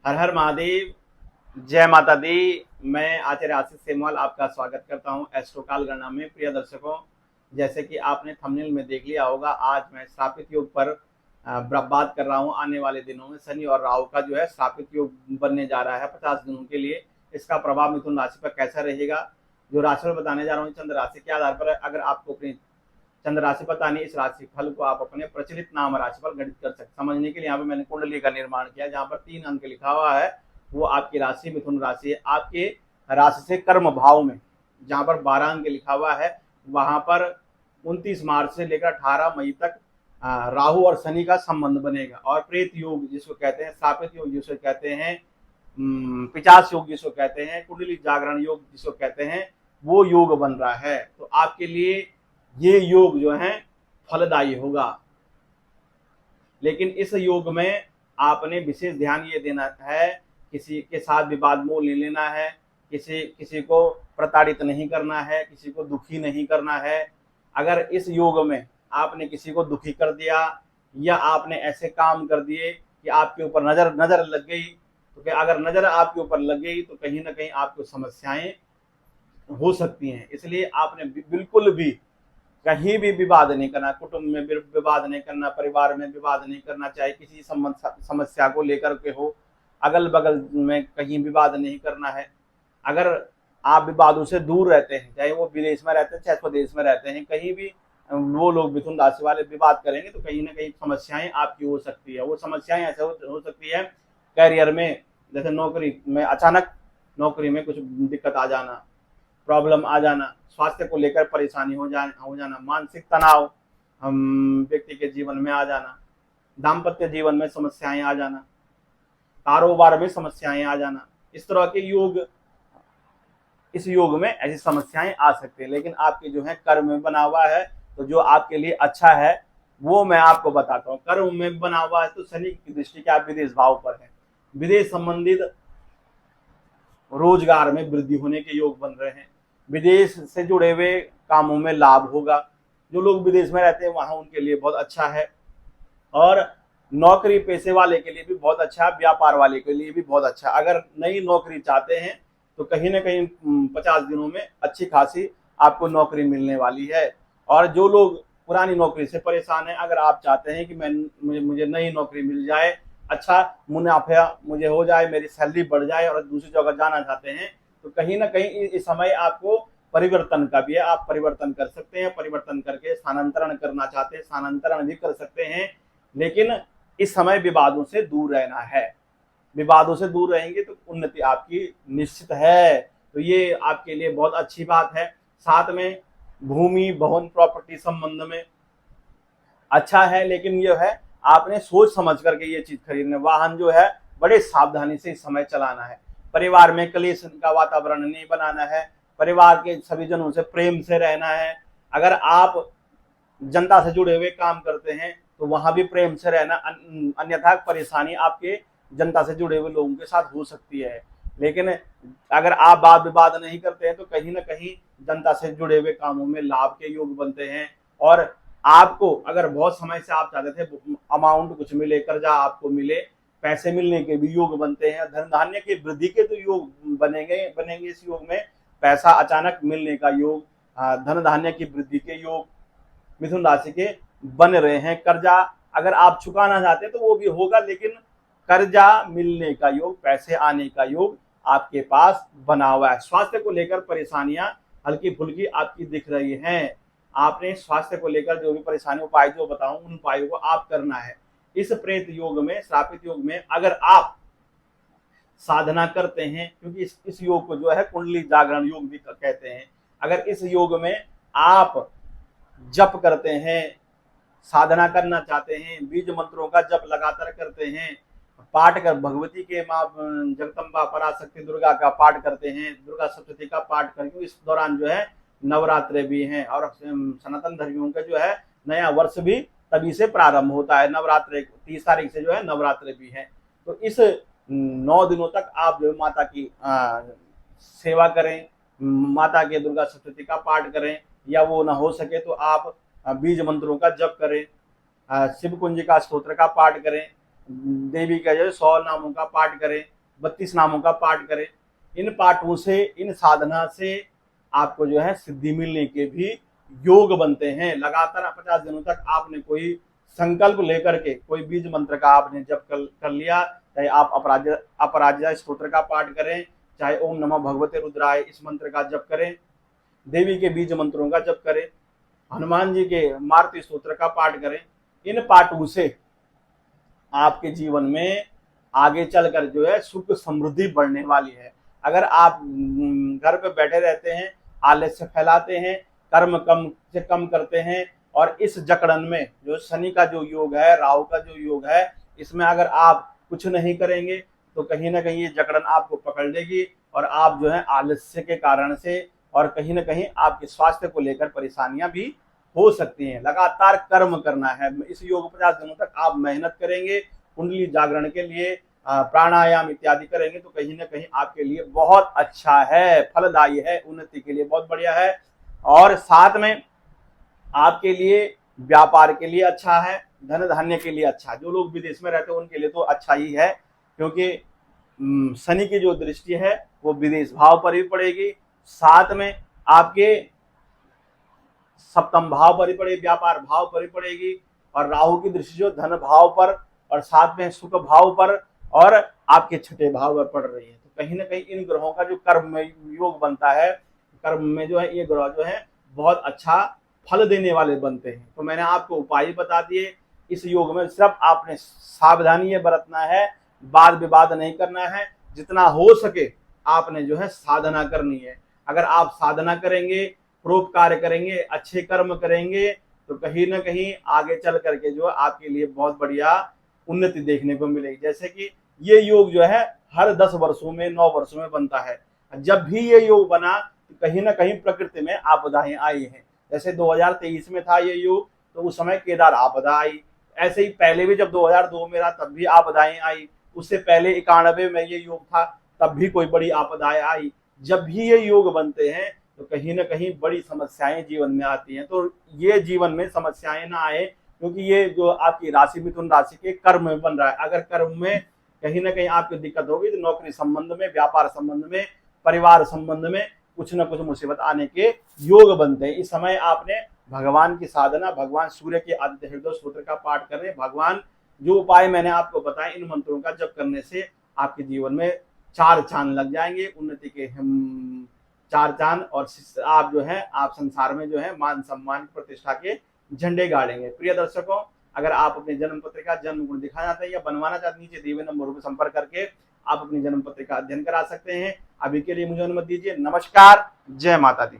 हर हर महादेव। जय माता दी। मैं आचार्य आशीष सेमवाल आपका स्वागत करता हूं एस्ट्रोकाल गणना में। प्रिय दर्शकों, जैसे कि आपने थंबनेल में देख लिया होगा, आज मैं श्रापित योग पर बात कर रहा हूं। आने वाले दिनों में शनि और राहु का जो है श्रापित योग बनने जा रहा है 50 दिनों के लिए। इसका प्रभाव मिथुन राशि पर कैसा रहेगा, जो राशिफल बताने जा रहा हूँ चंद्र राशि के आधार पर। अगर आपको अपनी चंद्र राशि पता नहीं, इस राशि फल को आप अपने प्रचलित नाम राशि पर गणित कर सकते। समझने के लिए यहाँ पे मैंने कुंडली का निर्माण किया, जहाँ पर 3 अंक लिखा हुआ है, वो आपकी राशि मिथुन राशि है। आपके राशि से कर्म भाव में जहाँ पर 12 अंक लिखा हुआ है, वहां पर 29 मार्च से लेकर 18 मई तक राहु और शनि का संबंध बनेगा। और प्रेत योग जिसको कहते हैं, स्थापित योग जिसको कहते हैं, पिचास योग जिसको कहते हैं, कुंडली जागरण योग जिसको कहते हैं, वो योग बन रहा है। तो आपके लिए ये योग जो है फलदायी होगा। लेकिन इस योग में आपने विशेष ध्यान ये देना है, किसी के साथ विवाद मोल नहीं लेना है, किसी को प्रताड़ित नहीं करना है, किसी को दुखी नहीं करना है। अगर इस योग में आपने किसी को दुखी कर दिया या आपने ऐसे काम कर दिए कि आपके ऊपर नजर लग गई, तो अगर नजर आपके ऊपर लग गई तो कहीं ना कहीं आपको समस्याएं हो सकती हैं। इसलिए आपने बिल्कुल भी कहीं भी विवाद नहीं करना, कुटुंब में विवाद नहीं करना, परिवार में विवाद नहीं करना, चाहे किसी समस्या को लेकर के हो, अगल बगल में कहीं विवाद नहीं करना है। अगर आप विवादों से दूर रहते हैं, चाहे वो विदेश में रहते हैं चाहे स्वदेश में रहते हैं, कहीं भी वो लोग मिथुन राशि वाले विवाद करेंगे तो कहीं ना कहीं समस्याएं आपकी हो सकती है। वो समस्याएं ऐसे हो सकती है कैरियर में, जैसे नौकरी में अचानक नौकरी में कुछ दिक्कत आ जाना, प्रॉब्लम आ जाना, स्वास्थ्य को लेकर परेशानी हो जाना, मानसिक तनाव हम व्यक्ति के जीवन में आ जाना, दाम्पत्य जीवन में समस्याएं आ जाना, कारोबार में समस्याएं आ जाना। इस तरह के योग, इस योग में ऐसी समस्याएं आ सकती है। लेकिन आपके जो है कर्म में बना हुआ है, तो जो आपके लिए अच्छा है वो मैं आपको बताता हूँ। कर्म में बना हुआ है तो शनि की दृष्टि क्या विदेश भाव पर है, विदेश संबंधित रोजगार में वृद्धि होने के योग बन रहे हैं, विदेश से जुड़े हुए कामों में लाभ होगा। जो लोग विदेश में रहते हैं वहां उनके लिए बहुत अच्छा है, और नौकरी पेशे वाले के लिए भी बहुत अच्छा है, व्यापार वाले के लिए भी बहुत अच्छा। अगर नई नौकरी चाहते हैं तो कहीं ना कहीं 50 दिनों में अच्छी खासी आपको नौकरी मिलने वाली है। और जो लोग पुरानी नौकरी से परेशान हैं, अगर आप चाहते हैं कि मुझे नई नौकरी मिल जाए, अच्छा मुनाफा मुझे हो जाए, मेरी सैलरी बढ़ जाए और दूसरी जगह जाना चाहते हैं, तो कहीं ना कहीं इस समय आपको परिवर्तन का भी है। आप परिवर्तन कर सकते हैं, परिवर्तन करके स्थानांतरण करना चाहते हैं स्थानांतरण भी कर सकते हैं। लेकिन इस समय विवादों से दूर रहना है। विवादों से दूर रहेंगे तो उन्नति आपकी निश्चित है। तो ये आपके लिए बहुत अच्छी बात है। साथ में भूमि भवन प्रॉपर्टी संबंध में अच्छा है, लेकिन यह है आपने सोच समझ करके ये चीज खरीदना। वाहन जो है बड़े सावधानी से इस समय चलाना है। परिवार में क्लेश का वातावरण नहीं बनाना है, परिवार के सभी जनों से प्रेम से रहना है। अगर आप जनता से जुड़े हुए काम करते हैं तो वहां भी प्रेम से रहना, अन्यथा परेशानी आपके जनता से जुड़े हुए लोगों के साथ हो सकती है। लेकिन अगर आप वाद विवाद नहीं करते हैं तो कहीं ना कहीं जनता से जुड़े हुए कामों में लाभ के योग बनते हैं। और आपको अगर बहुत समय से आप चाहते थे अमाउंट कुछ मिले, कर्जा आपको मिले, पैसे मिलने के भी योग बनते हैं। धन धान्य की वृद्धि के तो योग बनेंगे इस योग में। पैसा अचानक मिलने का योग, धन धान्य की वृद्धि के योग मिथुन राशि के बन रहे हैं। कर्जा अगर आप चुकाना चाहते हैं तो वो भी होगा, लेकिन कर्जा मिलने का योग, पैसे आने का योग आपके पास बना हुआ है। स्वास्थ्य को लेकर परेशानियां हल्की फुल्की आपकी दिख रही हैं। आपने स्वास्थ्य को लेकर जो भी परेशानी उपाय जो बताऊं, उन उपायों को आप करना है। इस प्रेत योग में, श्रापित योग में अगर आप साधना करते हैं, क्योंकि इस योग को जो है कुंडली जागरण योग भी कहते हैं। अगर इस योग में आप जप करते हैं, साधना करना चाहते हैं, बीज मंत्रों का जप लगातार करते हैं, पाठ कर भगवती के माँ जगदम्बा पराशक्ति दुर्गा का पाठ करते हैं, दुर्गा सप्तशती का पाठ करके, इस दौरान जो है नवरात्रे भी हैं। और सनातन धर्मियों का जो है नया वर्ष भी तभी से प्रारंभ होता है। नवरात्रे 30 तारीख से जो है नवरात्रे भी हैं। तो इस 9 दिनों तक आप जो माता की सेवा करें, माता के दुर्गा सप्तशती का पाठ करें, या वो ना हो सके तो आप बीज मंत्रों का जप करें, शिव कुंज का स्तोत्र का पाठ करें, देवी का जो 100 नामों का पाठ करें, 32 नामों का पाठ करें। इन पाठों से, इन साधना से आपको जो है सिद्धि मिलने के भी योग बनते हैं। लगातार 50 दिनों तक आपने कोई संकल्प लेकर के कोई बीज मंत्र का आपने जप कर लिया, चाहे आप अपराजिता स्तोत्र का पाठ करें, चाहे ओम नमः भगवते रुद्राय इस मंत्र का जप करें, देवी के बीज मंत्रों का जप करें, हनुमान जी के मारुति स्तोत्र का पाठ करें। इन पाठों से आपके जीवन में आगे चलकर जो है सुख समृद्धि बढ़ने वाली है। अगर आप घर पे बैठे रहते हैं, आलस्य फैलाते हैं, कर्म कम से कम करते हैं, और इस जकड़न में जो शनि का जो योग है, राहु का जो योग है, इसमें अगर आप कुछ नहीं करेंगे तो कहीं ना कहीं ये जकड़न आपको पकड़ लेगी और आप जो है आलस्य के कारण से और कहीं ना कहीं आपके स्वास्थ्य को लेकर परेशानियां भी हो सकती हैं। लगातार कर्म करना है। इस योग 50 दिनों तक आप मेहनत करेंगे, कुंडली जागरण के लिए प्राणायाम इत्यादि करेंगे तो कहीं ना कहीं आपके लिए बहुत अच्छा है, फलदायी है, उन्नति के लिए बहुत बढ़िया है। और साथ में आपके लिए व्यापार के लिए अच्छा है, धन धान्य के लिए अच्छा है। जो लोग विदेश में रहते हैं उनके लिए तो अच्छा ही है, क्योंकि शनि की जो दृष्टि है वो विदेश भाव पर भी पड़ेगी, साथ में आपके सप्तम भाव पर ही पड़ेगी, व्यापार भाव पर ही पड़ेगी, और राहु की दृष्टि जो धन भाव पर और साथ में सुख भाव पर और आपके छठे भाव पर पड़ रही है। तो कहीं ना कहीं इन ग्रहों का जो कर्म में योग बनता है, कर्म में जो है ये ग्रह जो है बहुत अच्छा फल देने वाले बनते हैं। तो मैंने आपको उपाय बता दिए। इस योग में सिर्फ आपने सावधानी ये बरतना है, वाद विवाद नहीं करना है, जितना हो सके आपने जो है साधना करनी है। अगर आप साधना करेंगे, परोपकार करेंगे, अच्छे कर्म करेंगे तो कहीं ना कहीं आगे चल करके जो आपके लिए बहुत बढ़िया उन्नति देखने को मिलेगी। जैसे कि ये योग जो है हर 10 वर्षों में, 9 वर्षों में बनता है। जब भी ये योग बना तो कहीं ना कहीं प्रकृति में आपदाएं आई हैं। जैसे 2023 में था ये योग तो उस समय केदार आपदा आई। ऐसे ही पहले भी जब 2002 में रहा तब भी आपदाएं आई। उससे पहले 91 में ये योग था तब भी कोई बड़ी आपदाएं आई। जब भी ये योग बनते हैं तो कहीं ना कहीं बड़ी समस्याएं जीवन में आती हैं। तो ये जीवन में समस्याएं ना आए, क्योंकि ये जो आपकी राशि मिथुन राशि के कर्म में बन रहा है। अगर कर्म में कहीं ना कहीं आपकी दिक्कत होगी तो नौकरी संबंध में, व्यापार संबंध में, परिवार संबंध में कुछ न कुछ मुसीबत आने के योग बनते हैं। इस समय आपने भगवान की साधना, भगवान सूर्य के आदित्य हृदय स्तोत्र का पाठ करें। भगवान जो उपाय मैंने आपको बताए इन मंत्रों का जप करने से आपके जीवन में 4 चांद लग जाएंगे, उन्नति के 4 चांद, और आप जो है आप संसार में जो है मान सम्मान प्रतिष्ठा के झंडे गाड़ेंगे। प्रिय दर्शकों, अगर आप अपने जन्म पत्रिका, जन्म गुण दिखाना चाहते हैं या बनवाना चाहते हैं, नीचे दिए हुए नंबरों पर संपर्क करके आप अपनी जन्म पत्रिका अध्ययन करा सकते हैं। अभी के लिए मुझे अनुमति दीजिए। नमस्कार, जय माता दी।